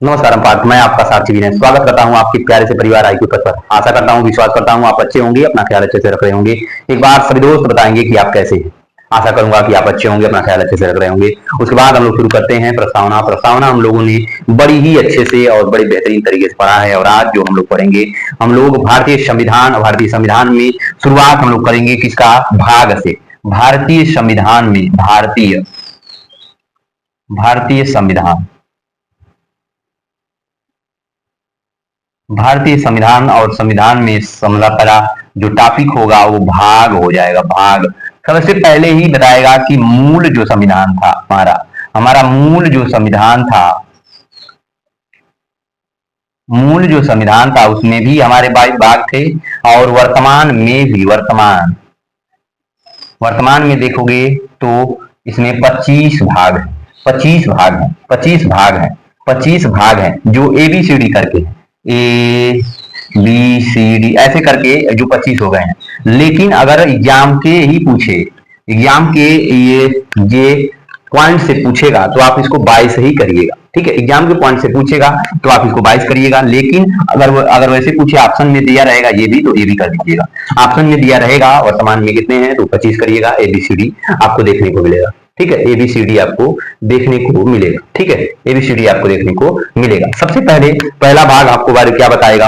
नमस्कार पार्थ, मैं आपका साक्षी विनय स्वागत करता हूं आपके प्यारे से परिवार IQ पर। आशा करता हूं, विश्वास करता हूं आप अच्छे होंगे, अपना ख्याल अच्छे से रख रहे होंगे। एक बार सभी दोस्त बताएंगे कि आप कैसे हैं। आशा करूंगा कि आप अच्छे होंगे, अपना ख्याल अच्छे से रख रहे होंगे। उसके बाद हम लोग शुरू करते हैं प्रस्तावना। प्रस्तावना हम लोगों ने बड़ी ही अच्छे से और बड़ी बेहतरीन तरीके से पढ़ा है, और आज जो हम लोग पढ़ेंगे, हम लोग भारतीय संविधान में शुरुआत हम लोग करेंगे किसका, भाग से। भारतीय संविधान में भारतीय संविधान भारतीय संविधान और संविधान में पहला जो टॉपिक होगा वो भाग हो जाएगा। भाग सबसे पहले ही बताएगा कि मूल जो संविधान था हमारा हमारा मूल जो संविधान था उसमें भी हमारे 22 भाग थे, और वर्तमान में भी वर्तमान में देखोगे तो इसमें 25 भाग है। 25 भाग हैं जो ABCD करके ABCD ऐसे करके जो 25 हो गए हैं। लेकिन अगर एग्जाम के ये पॉइंट से पूछेगा तो आप इसको 22 ही करिएगा। ठीक है, एग्जाम के पॉइंट से पूछेगा तो आप इसको 22 करिएगा। लेकिन अगर वैसे पूछे, ऑप्शन में दिया रहेगा ये भी, तो ये भी कर दीजिएगा। ऑप्शन में दिया रहेगा वर्तमान में कितने हैं तो 25 करिएगा, ABCD आपको देखने को मिलेगा। ठीक है, ABCD आपको देखने को मिलेगा। ठीक है, ABCD आपको देखने को मिलेगा। सबसे पहले पहला भाग आपको बारे क्या बताएगा।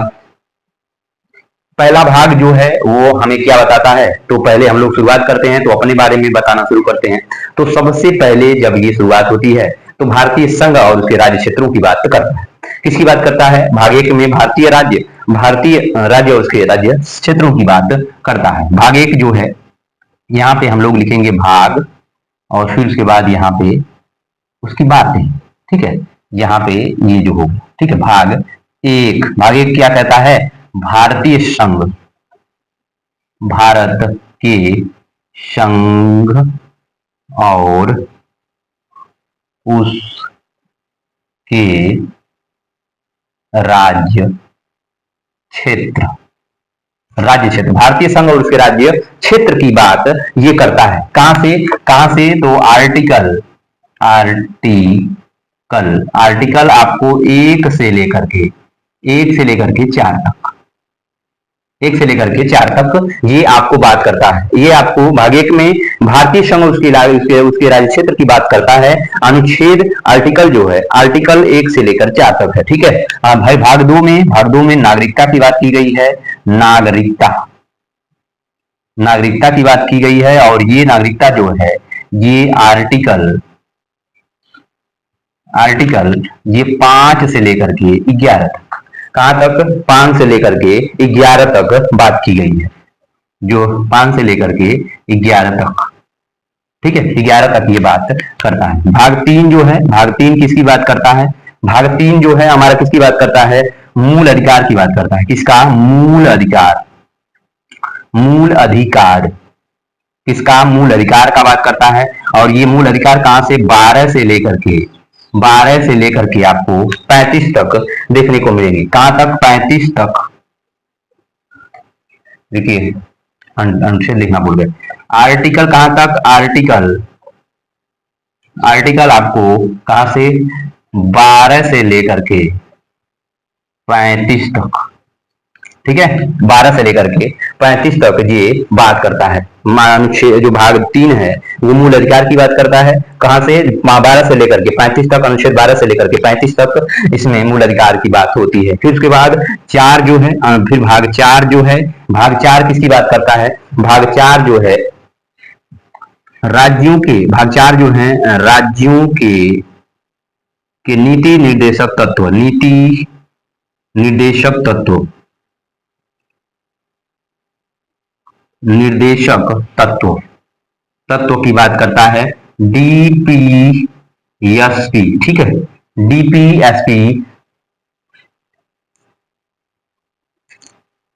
पहला भाग जो है वो हमें क्या बताता है, तो पहले हम लोग शुरुआत करते हैं तो अपने बारे में बताना शुरू करते हैं। तो सबसे पहले जब ये शुरुआत होती है तो भारतीय संघ और उसके राज्य क्षेत्रों की बात करता है। किसकी बात करता है, भाग 1 में भारतीय राज्य और उसके राज्य क्षेत्रों की बात करता है। भाग 1 जो है, यहाँ पे हम लोग लिखेंगे भाग, और फिर उसके बाद यहाँ पे उसकी बातें। ठीक है, यहाँ पे ये जो होगा, ठीक है, भाग एक क्या कहता है, भारत के संघ और उसके राज्य क्षेत्र भारतीय संघ और उसके राज्य क्षेत्र की बात ये करता है। कहां से तो आर्टिकल आपको एक से लेकर के 4 तक ये आपको बात करता है। ये आपको भाग 1 में भारतीय संघ और उसके राज्य क्षेत्र की बात करता है। अनुच्छेद आर्टिकल जो है, आर्टिकल 1 से लेकर 4 तक है। ठीक है भाई, भाग 2 में नागरिकता की बात की गई है। नागरिकता की बात की गई है, और ये नागरिकता जो है ये आर्टिकल ये 5 से लेकर के 11 तक, कहां तक, 5 से लेकर के 11 तक बात की गई है। जो 5 से लेकर के 11 तक, ठीक है, 11 तक ये बात करता है। भाग 3 जो है, भाग 3 किसकी बात करता है, भाग 3 जो है हमारा किसकी बात करता है, मूल अधिकार की बात करता है। किसका, किसका, मूल अधिकार का बात करता है। और ये मूल अधिकार कहां से, 12 से लेकर के आपको 35 तक देखने को मिलेंगे। कहां तक, 35 तक। देखिए अनुच्छेद लिखना भूल गए। आर्टिकल कहां तक, आर्टिकल आपको कहां से, 12 से लेकर के 35 तक। ठीक है, 12 से लेकर के 35 तक ये बात करता है। अनुच्छेद जो भाग 3 है वो मूल अधिकार की बात करता है। कहां से, 12 से लेकर के 35 तक, अनुच्छेद 12 से लेकर के 35 तक इसमें मूल अधिकार की बात होती है। फिर उसके बाद 4 जो है, फिर भाग 4 जो है, भाग 4 किसकी बात करता है, भाग 4 जो है राज्यों के, भाग 4 जो है राज्यों के नीति निर्देशक तत्व की बात करता है। DPSP, ठीक है,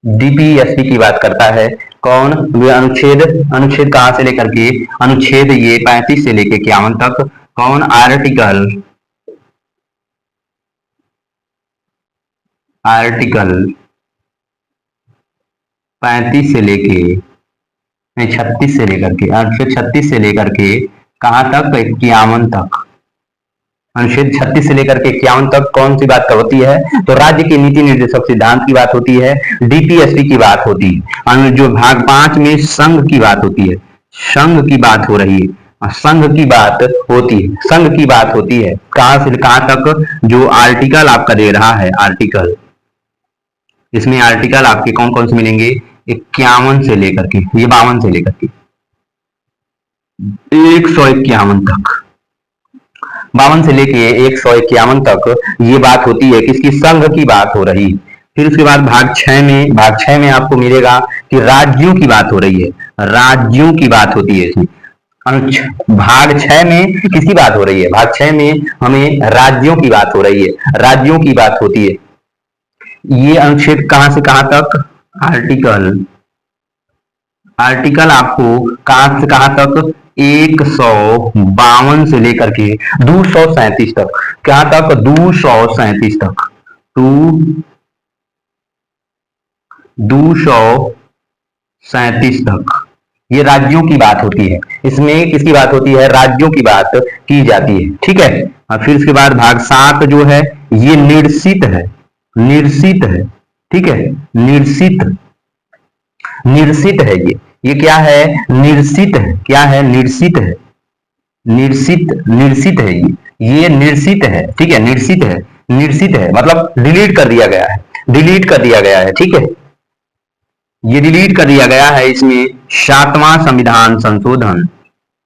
DPSP की बात करता है। कौन, अनुच्छेद कहां से लेकर के, अनुच्छेद ये 35 से लेकर 51 तक। कौन, आर्टिकल 35 से लेके, नहीं 36 से लेकर के, अनुच्छेद 36 से लेकर के कहां तक, 51 तक। अनुच्छेद 36 से लेकर के 51 तक कौन सी बात होती है? तो राज्य के नीति निर्देशक सिद्धांत की बात होती है, डीपीएसपी की बात होती है। जो भाग 5 में संघ की बात होती है, संघ की बात हो रही है, संघ की बात होती है, संघ की बात होती है। कहां से कहां तक? जो आर्टिकल आपका दे रहा है, आर्टिकल, इसमें आर्टिकल आपके कौन कौन से मिलेंगे? 51 से लेकर के, ये 52 से लेकर के 151 तक, 52 से लेके 151 तक ये बात होती है, किसकी? संघ की बात हो रही है। फिर उसके बाद भाग 6 में, भाग 6 में आपको मिलेगा कि राज्यों की बात हो रही है, राज्यों की बात होती है इसमें। भाग 6 में किसकी बात हो रही है? भाग 6 में हमें राज्यों की बात हो रही है, राज्यों की बात होती है। ये अनुच्छेद कहां से कहां तक? आर्टिकल, आर्टिकल आपको कहां से कहां तक? 152 से लेकर के 237 तक, कहां तक? 237 तक, 237 तक ये राज्यों की बात होती है। इसमें किसकी बात होती है? राज्यों की बात की जाती है, ठीक है। और फिर उसके बाद भाग 7 जो है ये निर्सित है, निर्सित है, ठीक है, निर्सित, निर्सित है ये क्या है? निर्सित है, क्या है? निर्सित है, निर्सित, निर्सित है ये निर्सित है, ठीक है, निर्सित है, निर्सित है मतलब डिलीट कर दिया गया है, डिलीट कर दिया गया है, ठीक है, ये डिलीट कर दिया गया है। इसमें 7वां संविधान संशोधन,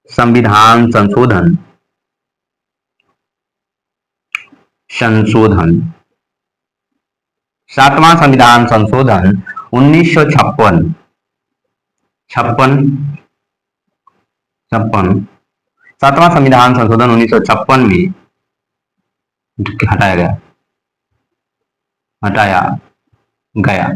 संविधान संशोधन, संशोधन, 7वां संविधान संशोधन 1956, 7वां संविधान संशोधन 1956 में हटाया गया, हटाया गया।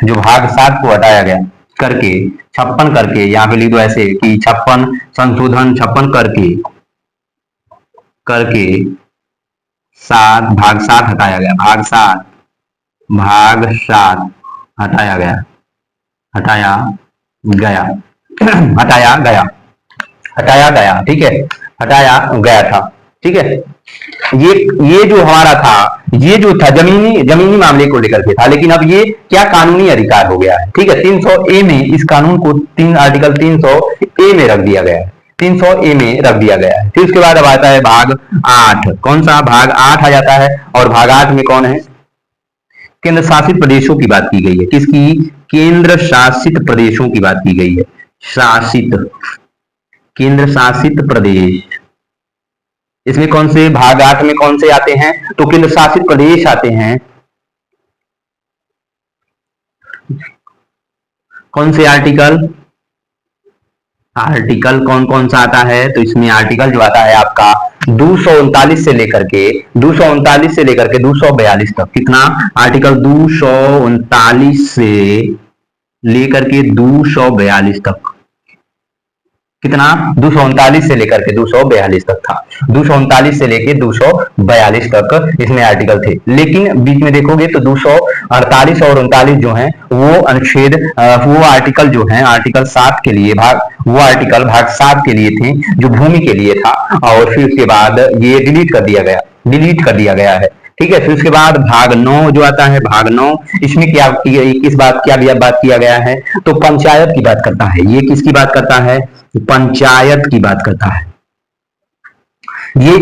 जो भाग 7 को हटाया गया करके 56 करके, यहाँ पे लिख दो ऐसे कि 56 संशोधन 56 करके, करके 7 भाग 7 हटाया गया, भाग 7, भाग 7 हटाया गया, हटाया गया, हटाया गया, हटाया गया, ठीक है, हटाया गया था, ठीक है। ये जो हमारा था, ये जो था जमीनी जमीनी मामले को लेकर के था, लेकिन अब ये क्या कानूनी अधिकार हो गया है, ठीक है। 300 ए में इस कानून को आर्टिकल 300 ए में रख दिया गया है, 300 ए में रख दिया गया है। फिर उसके बाद अब आता है भाग 8, कौन सा? भाग 8 आ जाता है, और भाग 8 में कौन है? केंद्र शासित प्रदेशों की बात की गई है, किसकी? केंद्र शासित प्रदेशों की बात की गई है, शासित, केंद्र शासित प्रदेश। इसमें कौन से? भाग 8 में कौन से आते हैं? तो केंद्र शासित प्रदेश आते हैं, कौन से आर्टिकल? आर्टिकल कौन कौन सा आता है? तो इसमें आर्टिकल जो आता है आपका 239 से लेकर के 239 से लेकर के 242 तक, कितना? आर्टिकल 239 से लेकर के 242 तक, कितना? 239 से लेकर के 242 तक था, 239 से लेकर 242 तक इसमें आर्टिकल थे। लेकिन बीच में देखोगे तो 248 और 39 जो हैं वो अनुच्छेद, वो आर्टिकल जो है आर्टिकल 7 के लिए भाग, वो आर्टिकल भाग 7 के लिए थे, जो भूमि के लिए था, और फिर उसके बाद ये डिलीट कर दिया गया, डिलीट कर दिया गया है, ठीक है। फिर उसके बाद भाग 9 जो आता है, भाग 9, इसमें क्या किस बात क्या बात किया गया है? तो पंचायत की बात करता है, ये किसकी बात करता है? पंचायत की बात करता है, ये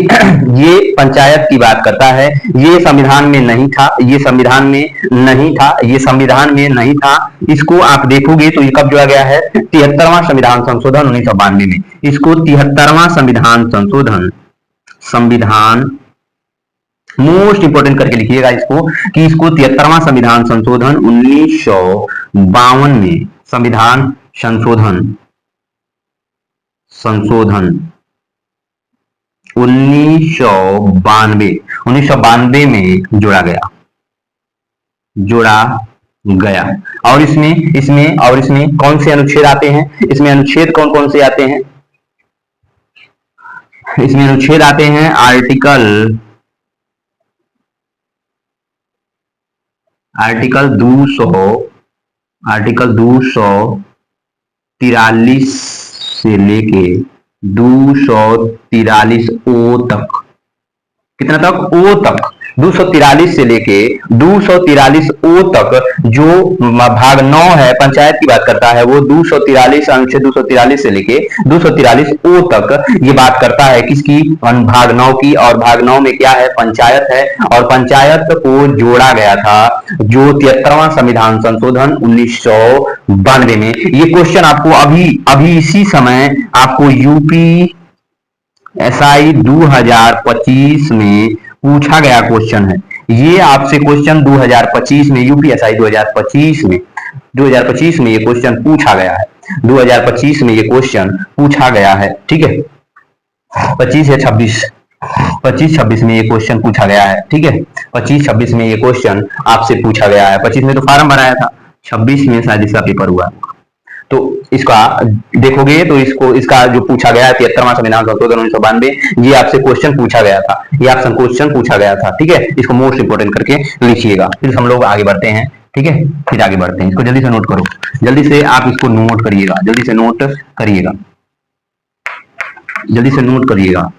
पंचायत की बात करता है। ये संविधान में नहीं था, ये संविधान में नहीं था, ये संविधान में नहीं था। इसको आप देखोगे तो ये कब जोड़ा गया है? 73वां संविधान संशोधन 1992 में, इसको 73वां संविधान संशोधन, संविधान मोस्ट इंपोर्टेंट करके लिखिएगा इसको, कि इसको 73वां संविधान संशोधन 1952 में, संविधान संशोधन, संशोधन 1992 में जोड़ा गया, जोड़ा गया। और इसमें कौन से अनुच्छेद आते हैं? इसमें अनुच्छेद कौन कौन से आते हैं? इसमें अनुच्छेद आते हैं आर्टिकल 243 से लेके 243 ओ तक, कितना तक, ओ तक, 243 से लेके 243 ओ तक जो भाग 9 है, पंचायत की बात करता है, वो 243 अनुच्छेद 243 से लेके 243 ओ तक ये बात करता है किसकी, भाग 9 की। और भाग 9 में क्या है, पंचायत है, और पंचायत को जोड़ा गया था जो 73वां संविधान संशोधन 1992 में। ये क्वेश्चन आपको अभी अभी इसी समय आपको यूपी एसआई 2025 में पूछा गया क्वेश्चन है। ये आपसे क्वेश्चन 2025 में, यूपीएसआई 2025 में ये क्वेश्चन पूछा गया है। 2025 में ये क्वेश्चन पूछा गया है, ठीक है, 25 या 26, 25-26 में ये क्वेश्चन पूछा गया है, ठीक है, 25-26 में ये क्वेश्चन आपसे पूछा गया है। 25 में तो फॉर्म बनाया था, 26 में शायद इसका पेपर हुआ। तो इसका देखोगे तो इसको, इसका जो पूछा गया है 73वां संविधान संशोधन 1992, ये आपसे क्वेश्चन पूछा गया था, ये आपसे क्वेश्चन पूछा गया था, ठीक है। इसको मोस्ट इंपोर्टेंट करके लिखिएगा, फिर हम लोग आगे बढ़ते हैं, ठीक है, फिर आगे बढ़ते हैं। इसको जल्दी से नोट करो, जल्दी से आप इसको नोट करिएगा, जल्दी से नोट करिएगा, जल्दी से नोट करिएगा,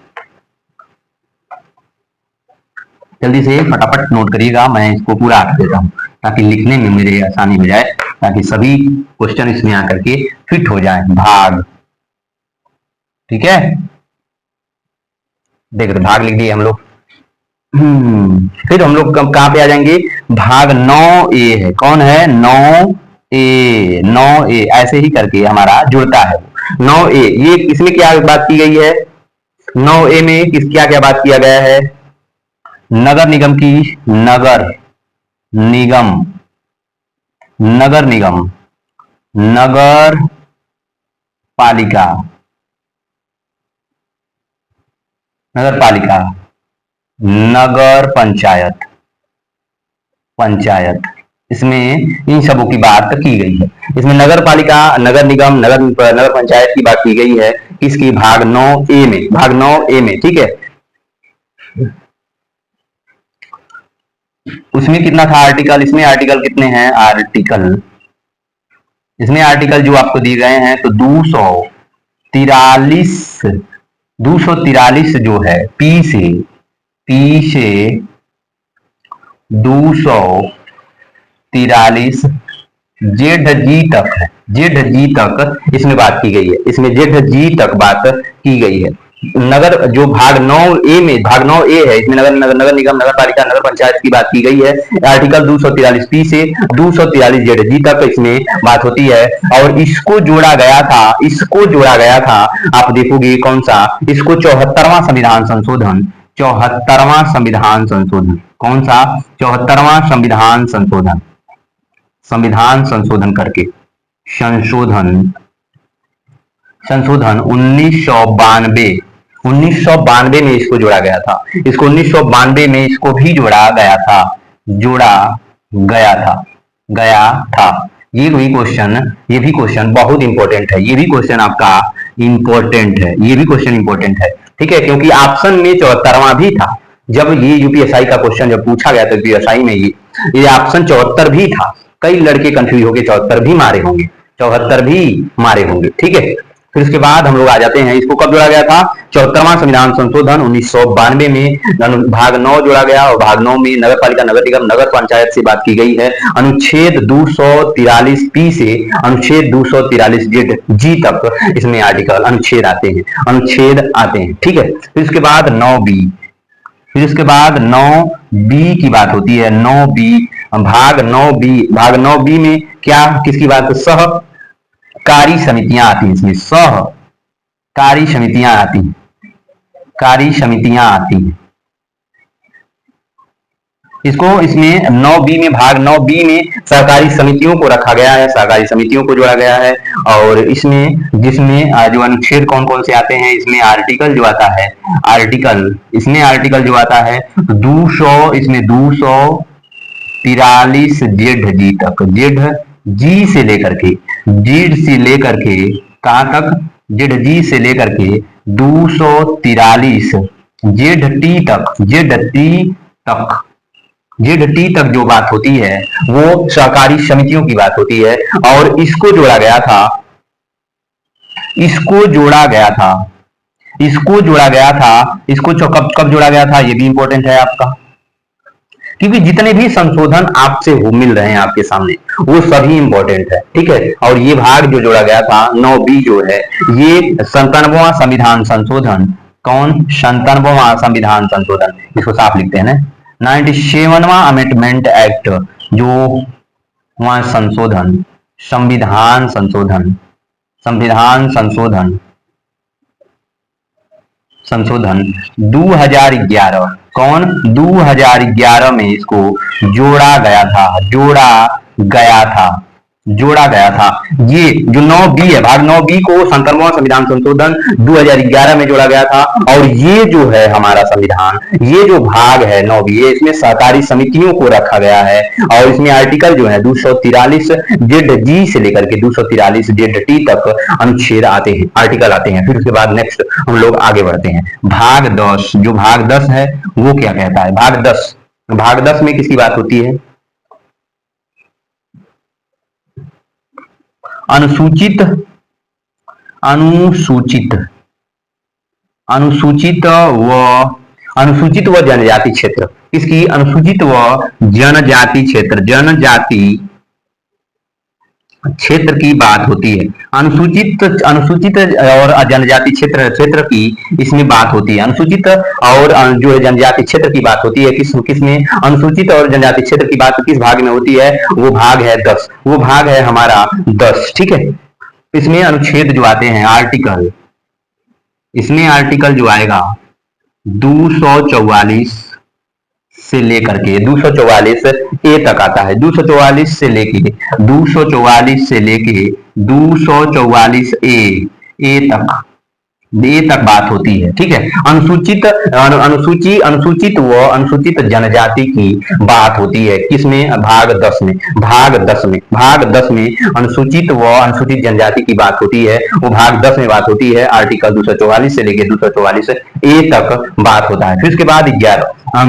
जल्दी से फटाफट नोट करिएगा। मैं इसको पूरा हटा देता हूँ ताकि लिखने में मेरे आसानी हो जाए, ताकि सभी क्वेश्चन इसमें आकर के फिट हो जाए। भाग, ठीक है, देख रहे भाग लिख दिए हम लोग। फिर हम लोग कहाँ पे आ जाएंगे, भाग 9A है, कौन है, 9A, 9A ऐसे ही करके हमारा जुड़ता है 9A। ये इसमें क्या बात की गई है, 9A में किस क्या क्या बात किया गया है, नगर निगम की, नगर निगम, नगर निगम, नगर पालिका, नगर पालिका, नगर पंचायत, पंचायत, इसमें इन सबों की बात की गई है। इसमें नगर पालिका, नगर निगम, नगर पंचायत की बात की गई है किसकी, भाग 9A में, भाग 9A में, ठीक है। उसमें कितना था आर्टिकल, इसमें आर्टिकल कितने हैं, आर्टिकल, इसमें आर्टिकल जो आपको दिए गए हैं तो 243 जो है, पी से 243 जेड जी तक है, जेड जी तक इसमें बात की गई है, इसमें जेड जी तक बात की गई है। नगर जो भाग 9A में, भाग 9A है, इसमें नगर निगम, नगर पालिका, नगर पंचायत की बात की गई है। आर्टिकल 243 पी से 243 जेड जी तक इसमें बात होती है। और इसको जोड़ा गया था, इसको जोड़ा गया था, आप देखोगे कौन सा, इसको 74वां संविधान संशोधन, 74वां संविधान संशोधन, कौन सा, 74वां संविधान संशोधन, संविधान संशोधन करके, संशोधन 1992 में इसको जोड़ा गया था, इसको 1992 में इसको भी जोड़ा गया था, जोड़ा गया था। ये भी क्वेश्चन बहुत इंपॉर्टेंट है, ये भी क्वेश्चन आपका इंपॉर्टेंट है, ये भी क्वेश्चन इंपॉर्टेंट है, ठीक है, क्योंकि ऑप्शन में 74वां भी था। जब ये यूपीएसआई का क्वेश्चन जब पूछा गया तो यूपीएसआई में ये ऑप्शन 74 भी था। कई लड़के कंफ्यूज होकर 74 भी मारे होंगे, 74 भी मारे होंगे, ठीक है। फिर उसके बाद हम लोग आ जाते हैं, इसको कब जोड़ा गया था, 74वां संविधान संशोधन 1992 में भाग 9 जोड़ा गया, और भाग 9 में नगर पालिका, नगर निगम, नगर पंचायत से बात की गई है। अनुच्छेद 243 पी से अनुच्छेद 243 जी तक इसमें आर्टिकल, अनुच्छेद आते हैं, ठीक है। फिर उसके बाद 9B, फिर उसके बाद 9B की बात होती है, 9B, भाग 9B में क्या, किसकी बात, सहकारी समितियां आती हैं, इसमें सहकारी समितियां आती हैं, इसको इसमें 9B में, भाग 9B में सहकारी समितियों को रखा गया है, सहकारी समितियों को जोड़ा गया है। और इसमें जिसमें जो अनुच्छेद कौन कौन से आते हैं, इसमें आर्टिकल जो आता है, इसमें आर्टिकल जो आता है 200, इसमें 243 जेड जी तक, जेड जी से लेकर के, कहां तक, जेड जी से लेकर के 243 जेड टी तक जो बात होती है वो सहकारी समितियों की बात होती है। और इसको जोड़ा गया था इसको जोड़ा गया था, इसको कब कब जोड़ा गया था, ये भी इंपॉर्टेंट है आपका, क्योंकि जितने भी संशोधन आपसे हो मिल रहे हैं आपके सामने वो सभी इंपॉर्टेंट है, ठीक है। और ये भाग जो जोड़ा गया था 9B जो है, ये 97वां संविधान संशोधन, कौन, 97वां संविधान संशोधन, इसको साफ लिखते हैं ना, 97वां अमेंडमेंट एक्ट, जो वहां संशोधन, संविधान संशोधन, संविधान संशोधन, संशोधन 2011, कौन, 2011 में इसको जोड़ा गया था, जोड़ा गया था, जोड़ा गया था। ये जो 9B है, भाग 9B को 97वां संविधान संशोधन 2011 में जोड़ा गया था। और ये जो है हमारा संविधान, ये जो भाग है 9B, इसमें सहकारी समितियों को रखा गया है। और इसमें आर्टिकल जो है 243 ZG से लेकर के 243 ZT तक अनुच्छेद आते हैं, आर्टिकल आते हैं। फिर उसके बाद नेक्स्ट हम लोग आगे बढ़ते हैं। भाग 10, जो भाग 10 है वो क्या कहता है, भाग 10, भाग 10 में किसकी बात होती है, अनुसूचित, अनुसूचित, अनुसूचित व, अनुसूचित व जनजाति क्षेत्र, इसकी अनुसूचित व जनजाति क्षेत्र, जनजाति क्षेत्र की बात होती है। अनुसूचित, अनुसूचित और जनजाति क्षेत्र, क्षेत्र की इसमें बात होती है। अनुसूचित और जो है जनजाति क्षेत्र की बात होती है, किसमें, अनुसूचित और जनजाति क्षेत्र की बात किस भाग में होती है, वो भाग है 10, वो भाग है हमारा 10, ठीक है। इसमें अनुच्छेद जो आते हैं, आर्टिकल, इसमें आर्टिकल जो आएगा 244 से लेकर के 244 ए तक आता है, 244 से लेके 244 से लेके 244 ए तक, ए तक बात होती है, ठीक है। अनुसूचित, अनुसूचित व अनुसूचित जनजाति की बात होती है, किसमें, भाग 10 में, भाग 10 में, भाग 10 में अनुसूचित व अनुसूचित जनजाति की बात होती है, वो भाग 10 में बात होती है। आर्टिकल 244 से लेकर 244 ए तक बात होता है। फिर उसके बाद 11,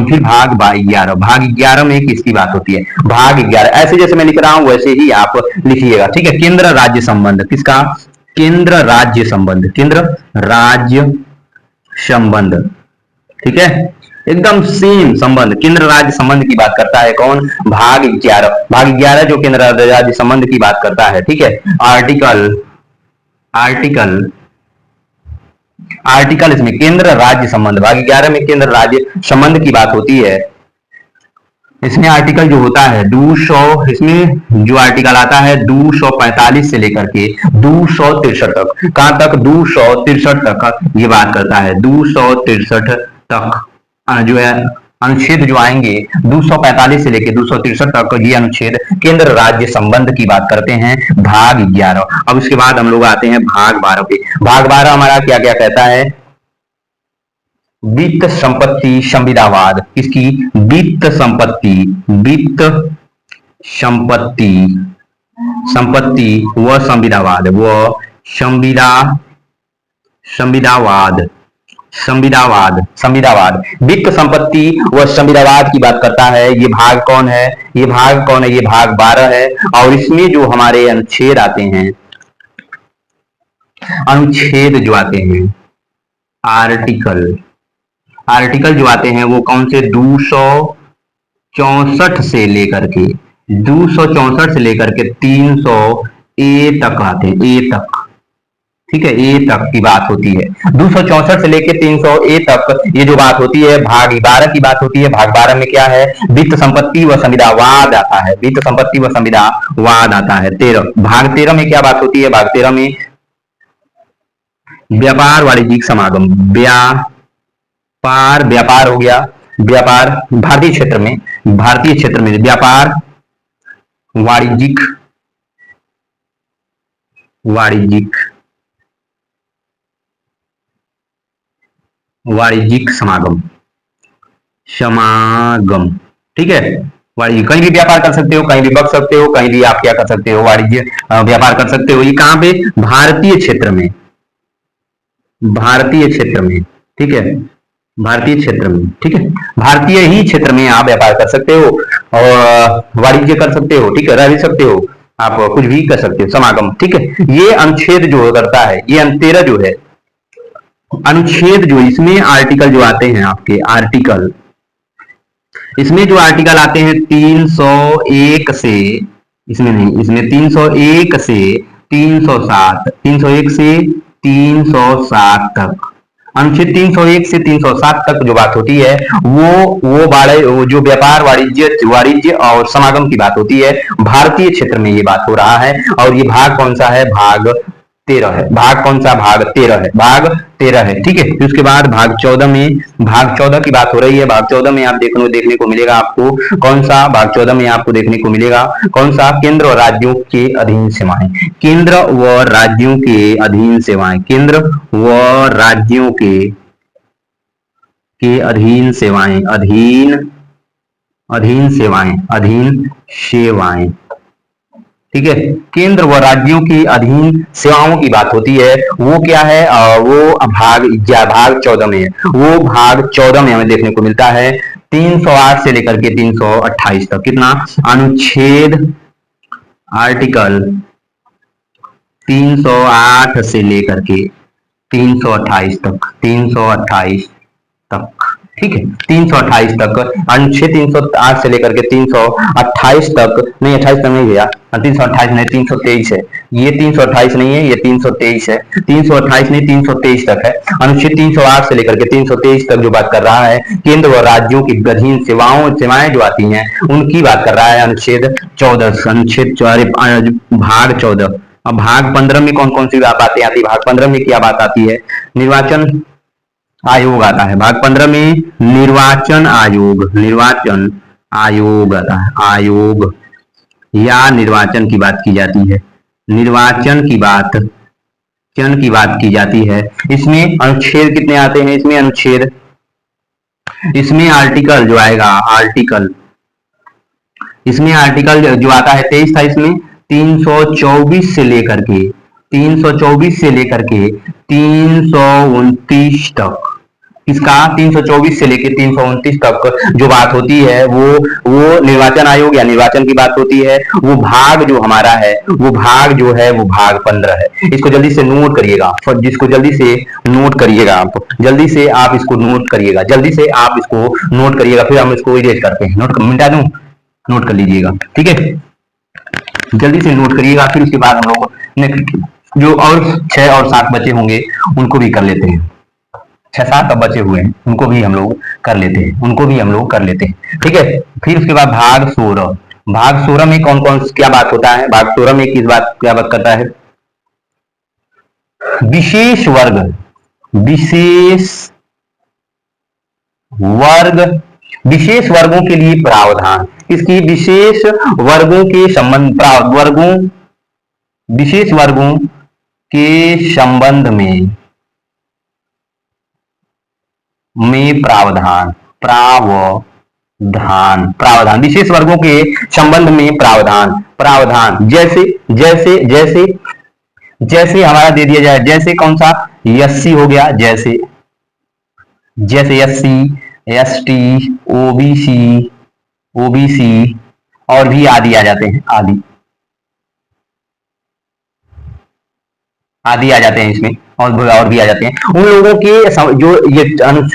फिर भाग 11, भाग 11 में किसकी बात होती है, भाग 11 ऐसे जैसे मैं लिख रहा हूं वैसे ही आप लिखिएगा, ठीक है। केंद्र राज्य संबंध, किसका, केंद्र राज्य संबंध, केंद्र राज्य संबंध, ठीक है, एकदम सेम संबंध, केंद्र राज्य संबंध की बात करता है कौन, भाग 11, भाग 11 जो केंद्र राज्य संबंध की बात करता है, ठीक है। आर्टिकल, आर्टिकल, आर्टिकल इसमें केंद्र राज्य संबंध, भाग 11 में केंद्र राज्य संबंध की बात होती है। इसमें आर्टिकल जो होता है 200, इसमें जो आर्टिकल आता है 245 से लेकर के 263 तक, कहां तक, 263 तक ये बात करता है, 263 तक जो है अनुच्छेद जो आएंगे 245 से लेकर 263 तक, ये अनुच्छेद केंद्र राज्य संबंध की बात करते हैं, भाग 11। अब उसके बाद हम लोग आते हैं भाग 12 पे। भाग 12 हमारा क्या क्या कहता है, वित्त संपत्ति संविदावाद, किसकी, वित्त संपत्ति, वित्त संपत्ति, संपत्ति व संविदावाद, व संविदा, संविदावाद, संविदावाद, संविदावाद, वित्त संपत्ति व संविदावाद की बात करता है। ये भाग कौन है, ये भाग कौन है, ये भाग 12 है। और इसमें जो हमारे अनुच्छेद आते हैं, अनुच्छेद जो आते हैं, आर्टिकल, आर्टिकल जो आते हैं वो कौन से, 264 से लेकर के 264 से लेकर के 300 ए तक आते हैं, ए तक, ठीक है, ए तक की बात होती है। 264 से लेकर 300 ए तक ये जो बात होती है भाग 12 की बात होती है। भाग 12 में क्या है, वित्त संपत्ति व संविदावाद आता है, वित्त संपत्ति व संविदावाद आता है। 13, भाग 13 में क्या बात होती है, भाग 13 में व्यापार वाणिज्यिक समागम, व्यापार, व्यापार हो गया, व्यापार भारतीय क्षेत्र में, भारतीय क्षेत्र में व्यापार वाणिज्यिक, वाणिज्यिक, वाणिज्यिक समागम, समागम, ठीक है। वाणिज्य, कहीं भी व्यापार कर सकते हो, कहीं भी बच सकते हो, कहीं भी आप क्या कर सकते हो, वाणिज्य व्यापार कर सकते हो। ये कहां पे, भारतीय क्षेत्र में, भारतीय क्षेत्र में, ठीक है, भारतीय क्षेत्र में, ठीक है, भारतीय ही क्षेत्र में आप व्यापार कर सकते हो और वाणिज्य कर सकते हो, ठीक है, रह भी सकते हो, आप कुछ भी कर सकते हो, समागम, ठीक है। ये अनुच्छेद जो करता है, ये 13 जो है अनुच्छेद जो इसमें आर्टिकल जो आते हैं आपके आर्टिकल, इसमें जो आर्टिकल आते हैं 301 से, इसमें नहीं, इसमें 301 से 307, 301 से 307 तक, अनुच्छेद 301 से 307 तक जो बात होती है वो जो व्यापार वाणिज्य वाणिज्य और समागम की बात होती है। भारतीय क्षेत्र में ये बात हो रहा है और ये भाग कौन सा है? भाग 13 है। भाग कौन सा? भाग 13 है। भाग 13 है, ठीक है। फिर उसके बाद भाग 14 में, भाग 14 की बात हो रही है। भाग 14 में आप देखने को मिलेगा आपको कौन सा? भाग 14 में आपको देखने को मिलेगा कौन सा? केंद्र और राज्यों के अधीन सेवाएं। केंद्र व राज्यों के अधीन सेवाएं। केंद्र व राज्यों के अधीन सेवाएं। अधीन सेवाएं। अधीन सेवाएं, ठीक है। केंद्र व राज्यों की अधीन सेवाओं की बात होती है, वो क्या है? वो भाग 14 में है। वो भाग 14 में हमें देखने को मिलता है 308 से लेकर के 328 तक। कितना? अनुच्छेद आर्टिकल 308 से लेकर के 328 तक। 328 तक, ठीक है। 328 तक, अनुच्छेद 308 से लेकर के 328 तक, नहीं 28 तक नहीं भैया, 328 नहीं, 323 है ये। 328 नहीं है ये, 323 है। 328 नहीं, 323 तक है। अनुच्छेद 308 से लेकर के 323 तक जो बात कर रहा है, केंद्र व राज्यों की अधीन सेवाएं जो आती हैं उनकी बात कर रहा है अनुच्छेद 14। भाग 14। अब भाग 15 में कौन कौन सी बातें आती है? भाग 15 में क्या बात आती है? निर्वाचन आयोग आता है। भाग 15 में निर्वाचन आयोग, निर्वाचन आयोग आता है। आयोग या निर्वाचन की बात की जाती है। निर्वाचन की बात की जाती है। इसमें अनुच्छेद कितने आते हैं? इसमें अनुच्छेद, इसमें आर्टिकल जो आएगा, आर्टिकल, इसमें आर्टिकल जो आता है 23 था। इसमें 324 से लेकर के 329 तक, इसका 324 से लेकर 329 तक जो बात होती है वो निर्वाचन आयोग या निर्वाचन की बात होती है। वो भाग जो हमारा है वो भाग जो है वो भाग 15 है। इसको जल्दी से नोट करिएगा, जिसको जल्दी से नोट करिएगा आप, जल्दी से आप इसको नोट करिएगा, जल्दी से आप इसको नोट करिएगा, फिर हम इसको इरेज करते हैं। नोट मिटा दूं, नोट कर लीजिएगा, ठीक है। जल्दी से नोट करिएगा, फिर उसके बाद हम लोग जो और 6 और 7 बचे होंगे उनको भी कर लेते हैं। 6-7 अब बचे हुए हैं, उनको भी हम लोग कर लेते हैं, ठीक है। फिर उसके बाद भाग 16। भाग 16 में कौन कौन क्या बात होता है? भाग 16 में क्या बात करता है? विशेष वर्ग, विशेष वर्गों के लिए प्रावधान। इसकी विशेष वर्गों के संबंध, विशेष वर्गों के संबंध में प्रावधान, विशेष वर्गों के संबंध में प्रावधान जैसे हमारा दे दिया जाए, जैसे कौन सा? एससी हो गया, जैसे एससी, एसटी, ओबीसी और भी आदि आ जाते हैं, आदि आ जाते हैं इसमें, और भी आ जाते हैं। उन लोगों के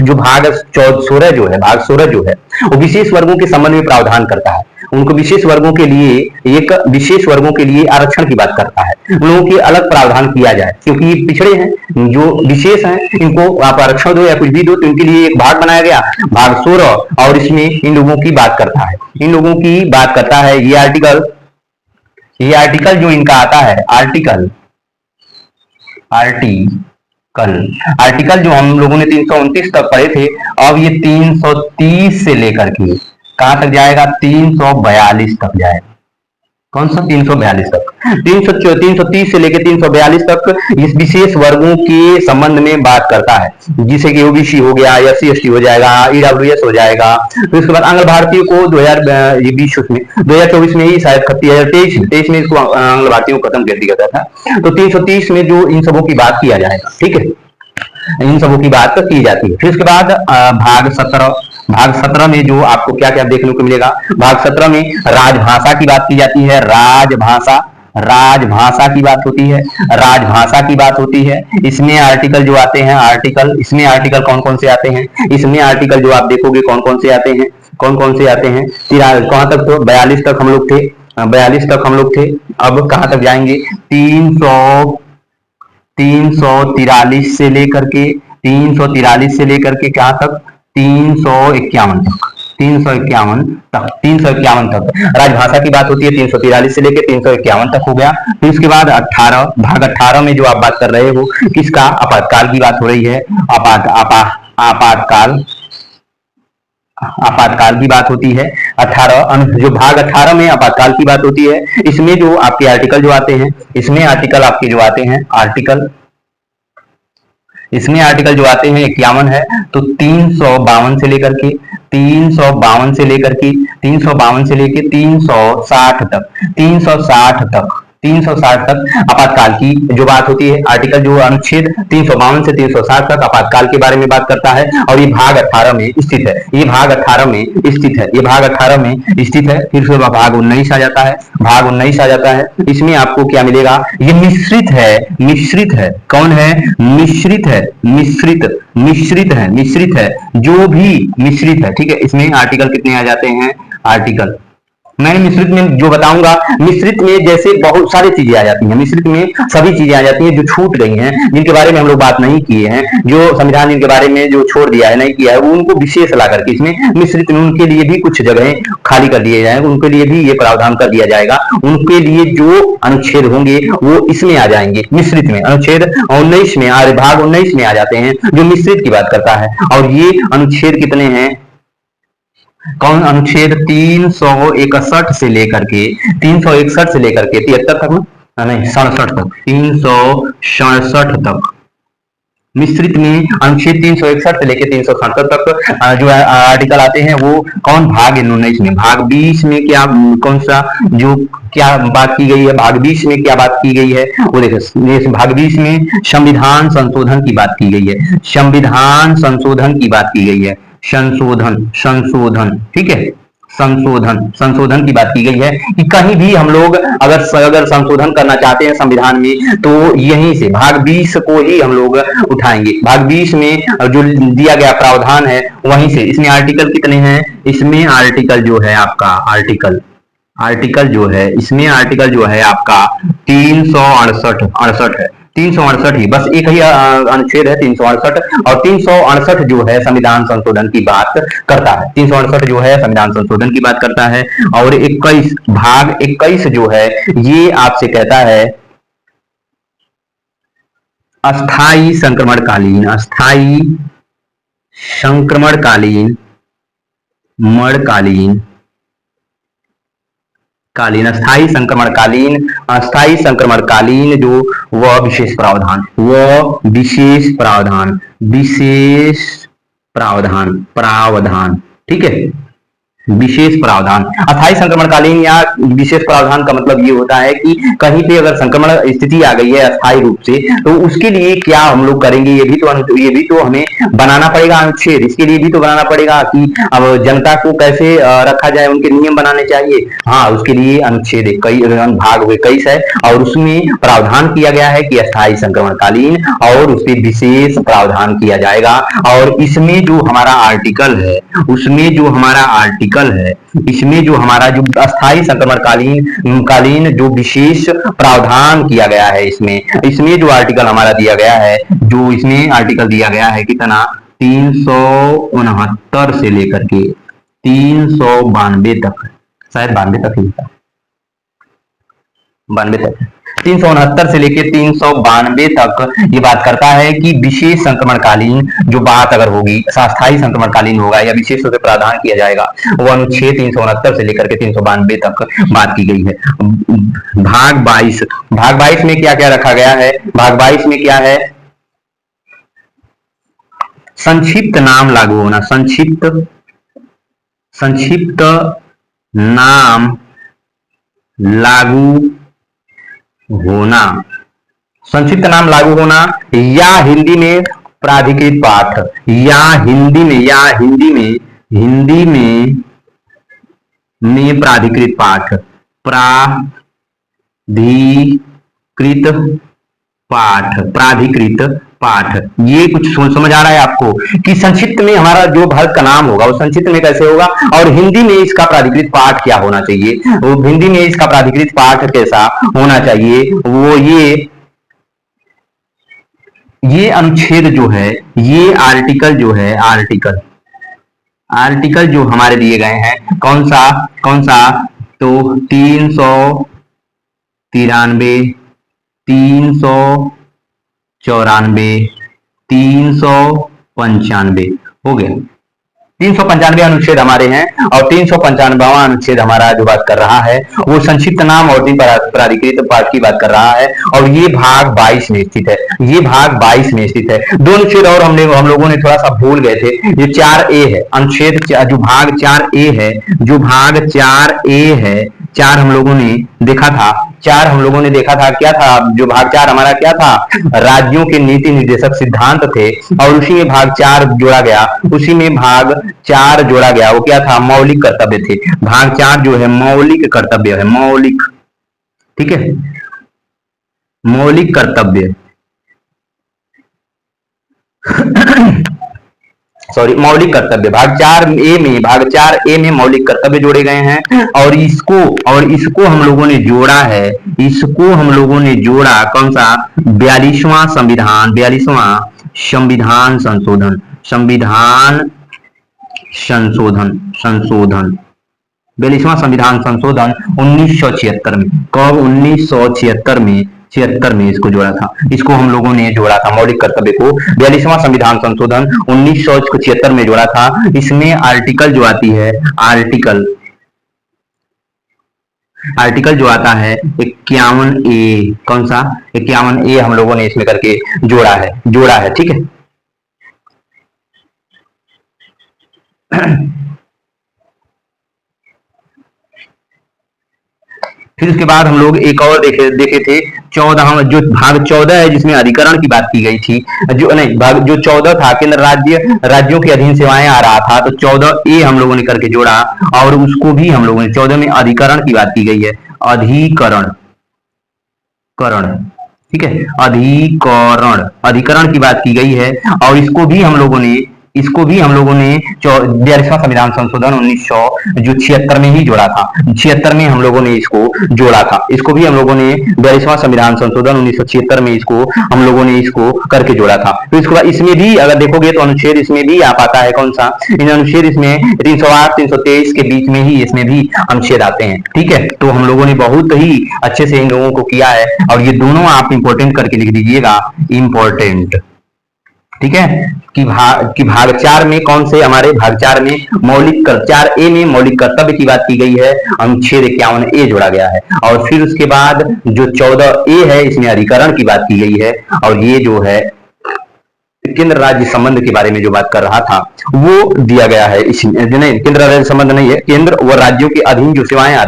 जो भाग 16 जो है, भाग 16 जो है वो विशेष वर्गों के संबंध में प्रावधान करता है। उनको विशेष वर्गों के लिए आरक्षण की बात करता है। उन लोगों के अलग प्रावधान किया जाए, क्योंकि ये पिछड़े हैं, जो विशेष हैं, इनको आप आरक्षण दो या कुछ भी दो, तो इनके लिए एक भाग बनाया गया, भाग 16, और इसमें इन लोगों की बात करता है। ये आर्टिकल जो इनका आता है, आर्टिकल जो हम लोगों ने 329 तक पढ़े थे, अब ये 330 से लेकर के कहां तक जाएगा? 342 तक जाएगा। कौन सा? 342 तक। 330 से लेकर 342 तक इस विशेष वर्गों के संबंध में बात करता है, जिसे कि ओबीसी हो गया, एससी एसटी हो जाएगा, ईडब्ल्यूएस हो जाएगा। तो इसके बाद आंग्ल भारतीयों को 2024 में ही शायद 23 में इसको आंग्ल भारतीयों को खत्म कर दिया गया था। तो 330 में जो इन सबों की बात किया जाएगा, ठीक है, इन सबों की बात की जाती है। फिर उसके बाद भाग 17 में जो आपको क्या क्या देखने को मिलेगा? भाग 17 में राजभाषा की बात की जाती है। राजभाषा की बात होती है, राजभाषा की बात होती है। इसमें आर्टिकल जो आते हैं, आर्टिकल, इसमें आर्टिकल कौन कौन से आते हैं, इसमें आर्टिकल जो आप देखोगे कौन कौन से आते हैं, कौन कौन से आते हैं, कहां तक, तो 42 तक हम लोग थे, 42 तक हम लोग थे। अब कहां तक जाएंगे, 343 से लेकर के, 343 से लेकर के कहां तक, 351 तक, 351 तक, 351 तक राजभाषा की बात होती है। 343 से लेकर 351 तक हो गया। फिर उसके बाद 18, भाग 18 में जो आप बात कर रहे हो किसका, आपातकाल की बात हो रही है। आपातकाल, आपातकाल की बात होती है। 18 जो भाग 18 में आपातकाल की बात होती है, इसमें जो आपके आर्टिकल जो आते हैं, इसमें आर्टिकल आपके जो आते हैं, आर्टिकल, इसमें आर्टिकल जो आते हैं 51 है। तो 352 से लेकर के, 352 से लेकर के, 352 से लेकर 360 तक, 360 तक, 360 तक आपातकाल की जो बात होती है। आर्टिकल जो अनुच्छेद 352 से 360 तक आपातकाल के बारे में बात करता है, और ये भाग 18 में स्थित है, ये भाग 18 में स्थित है, ये भाग 18 में स्थित है। फिर से भाग 19 आ जाता है, भाग 19 आ जाता है। इसमें आपको क्या मिलेगा, ये मिश्रित है, मिश्रित है, कौन है, मिश्रित है, मिश्रित, मिश्रित है, मिश्रित है, जो भी मिश्रित है, ठीक है। इसमें आर्टिकल कितने आ जाते हैं, आर्टिकल मैं मिश्रित में जो बताऊंगा, मिश्रित में जैसे बहुत सारी चीजें आ जाती हैं, मिश्रित में सभी चीजें आ जाती हैं जो छूट गई हैं, जिनके बारे में हम लोग बात नहीं किए हैं, जो संविधान जिनके बारे में जो छोड़ दिया है, नहीं किया है, वो उनको विशेष ला करके इसमें मिश्रित में उनके लिए भी कुछ जगह खाली कर दिए जाएंगे, उनके लिए भी ये प्रावधान कर दिया जाएगा। उनके लिए जो अनुच्छेद होंगे वो इसमें आ जाएंगे, मिश्रित में। अनुच्छेद 19 में, भाग 19 में आ जाते हैं, जो मिश्रित की बात करता है। और ये अनुच्छेद कितने हैं, कौन, अनुच्छेद 361 से लेकर के, 361 से लेकर के 73 तक ना, नहीं 67 तक, 367 तक मिश्रित में। अनुच्छेद 361 से लेकर 367 तक जो आर्टिकल आते हैं वो कौन, भाग 19 में। भाग 20 में क्या, कौन सा जो क्या बात की गई है, भाग 20 में क्या बात की गई है वो देखो। भाग 20 में संविधान संशोधन की बात की गई है, संविधान संशोधन की बात की गई है, संशोधन, संशोधन, ठीक है, संशोधन, संशोधन की बात की गई है कि कहीं भी हम लोग अगर संशोधन करना चाहते हैं संविधान में, तो यहीं से भाग 20 को ही हम लोग उठाएंगे। भाग 20 में जो दिया गया प्रावधान है वहीं से। इसमें आर्टिकल कितने हैं, इसमें आर्टिकल जो है आपका, आर्टिकल, आर्टिकल जो है, इसमें आर्टिकल जो है आपका 368 है, 368 ही, बस एक ही अनुच्छेद है 368, और 368 जो है संविधान संशोधन की बात करता है, 368 जो है संविधान संशोधन की बात करता है। और 21, भाग 21 जो है ये आपसे कहता है अस्थाई संक्रमणकालीन, अस्थाई संक्रमणकालीन, मरणकालीन, कालीन, अस्थाई संक्रमणकालीन, अस्थाई संक्रमणकालीन जो वह विशेष प्रावधान, वह विशेष प्रावधान, विशेष प्रावधान, प्रावधान, ठीक है, विशेष प्रावधान। अस्थायी संक्रमणकालीन या विशेष प्रावधान का मतलब ये होता है कि कहीं पे अगर संक्रमण स्थिति आ गई है अस्थायी रूप से, तो उसके लिए क्या हम लोग करेंगे, ये भी तो हमें बनाना पड़ेगा अनुच्छेद। इसके लिए भी तो बनाना पड़ेगा कि अब जनता को कैसे रखा जाए, उनके नियम बनाने चाहिए। हाँ, उसके लिए अनुच्छेद भाग 21 है, और उसमें प्रावधान किया गया है कि अस्थायी संक्रमणकालीन, और उस पर विशेष प्रावधान किया जाएगा। और इसमें जो हमारा आर्टिकल है, उसमें जो हमारा आर्टिकल है, इसमें जो हमारा जो अस्थायी संक्रमणकालीन जो विशेष प्रावधान किया गया है, इसमें जो आर्टिकल हमारा दिया गया है, जो इसमें आर्टिकल दिया गया है कितना, 369 से लेकर के 392 तक, शायद 92 तक ही था, 92 तक, 369 से लेकर 392 तक ये बात करता है कि विशेष संक्रमणकालीन जो बात अगर होगी, अस्थायी संक्रमणकालीन होगा या विशेष रूप से प्रावधान किया जाएगा, वो अनुच्छेद 369 से लेकर के 392 तक बात की गई है। भाग 22, भाग 22 में क्या क्या रखा गया है, भाग 22 में क्या है, संक्षिप्त नाम लागू होना, संक्षिप्त नाम लागू होना, संक्षिप्त नाम लागू होना, या हिंदी में प्राधिकृत पाठ, या हिंदी में प्राधिकृत पाठ, प्राधिकृत पाठ, प्राधिकृत पाठ, ये कुछ समझ आ रहा है आपको कि संक्षिप्त में हमारा जो भारत का नाम होगा वो संक्षिप्त में कैसे होगा, और हिंदी में इसका प्राधिकृत पाठ क्या होना चाहिए, वो हिंदी में इसका प्राधिकृत पाठ कैसा होना चाहिए, वो ये अनुच्छेद जो है, ये आर्टिकल जो है, आर्टिकल जो हमारे दिए गए हैं, कौन सा, तो 393, 394, 395 हो गया। 395 अनुच्छेद हमारे हैं, और 395वां अनुच्छेद हमारा जो बात कर रहा है वो संक्षिप्त नाम और प्राधिकृत पाठ की बात कर रहा है, और ये भाग 22 में स्थित है, ये भाग 22 में स्थित है। दो अनुच्छेद और हम लोगों ने थोड़ा सा भूल गए थे, ये 4A है, अनुच्छेद जो भाग 4A है, जो भाग 4A है, 4 हम लोगों ने देखा था, 4 हम लोगों ने देखा था, क्या था जो भाग 4 हमारा, क्या था, राज्यों के नीति निर्देशक सिद्धांत थे, और उसी में भाग 4 जोड़ा गया, उसी में भाग 4 जोड़ा गया, वो क्या था, मौलिक कर्तव्य थे। भाग 4 जो है मौलिक कर्तव्य है, मौलिक, ठीक है, मौलिक कर्तव्य सॉरी, मौलिक कर्तव्य, भाग 4A में मौलिक कर्तव्य जोड़े गए हैं, और इसको हम लोगों ने जोड़ा है, इसको हम लोगों ने जोड़ा, कौन सा, 42वां संविधान, 42वां संविधान संशोधन, 42वां संविधान संशोधन 1976 में, कब, 1976 में इसको जोड़ा था, इसको हम लोगों ने जोड़ा था, मौलिक कर्तव्य को 42वां संविधान संशोधन 1976 में जोड़ा था। इसमें आर्टिकल जो आती है, आर्टिकल जो आता है 51A, कौन सा, 51A हम लोगों ने इसमें करके जोड़ा है, ठीक है। फिर उसके बाद हम लोग एक और देखे थे 14, जो भाग 14 है जिसमें अधिकरण की बात की गई थी, जो नहीं, भाग जो 14 था, केंद्र राज्यों के अधीन सेवाएं आ रहा था, तो 14A हम लोगों ने करके जोड़ा, और उसको भी हम लोगों ने, 14 में अधिकरण की बात की गई है, अधिकरण, ठीक है, अधिकरण की बात की गई है, और इसको भी हम लोगों ने 42वां संविधान संशोधन 1976 में ही जोड़ा था, 76 में हम लोगों ने इसको जोड़ा था, इसको भी हम लोगों ने 42वां संविधान संशोधन 1976 में इसको हम लोगों ने इसको करके जोड़ा था। तो इसके बाद इसमें भी अगर देखोगे तो अनुच्छेद इसमें भी आ पाता है, कौन सा, इन अनुच्छेद इसमें 308 323 के बीच में ही इसमें भी अनुच्छेद आते हैं, ठीक है। तो हम लोगों ने बहुत ही अच्छे से इन लोगों को किया है, और ये दोनों आप इंपॉर्टेंट करके लिख दीजिएगा, इंपॉर्टेंट, ठीक है, कि भाग 4 में कौन से, हमारे भाग 4 में 4A में मौलिक कर्तव्य की बात की गई है, अनुच्छेद 51A जोड़ा गया है, और फिर उसके बाद जो 14A है इसमें अधिकरण की बात की गई है, और ये जो है केंद्र राज्य संबंध के बारे में जो बात कर रहा था वो दिया गया है, नहीं, केंद्र राज्य संबंध नहीं है, केंद्र व राज्यों के अधीन जो सेवाएं आ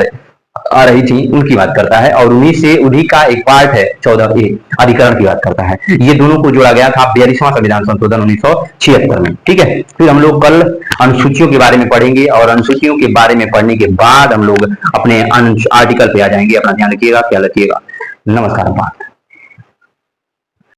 रही थी उनकी बात करता है, और उन्हीं का एक पार्ट है 14A, अधिकरण की बात करता है। ये दोनों को जोड़ा गया था 42वां संविधान संशोधन 1976 में, ठीक है। फिर हम लोग कल अनुसूचियों के बारे में पढ़ेंगे, और अनुसूचियों के बारे में पढ़ने के बाद हम लोग अपने आर्टिकल पे आ जाएंगे। अपना ध्यान रखिएगा, ख्याल रखिएगा, नमस्कार।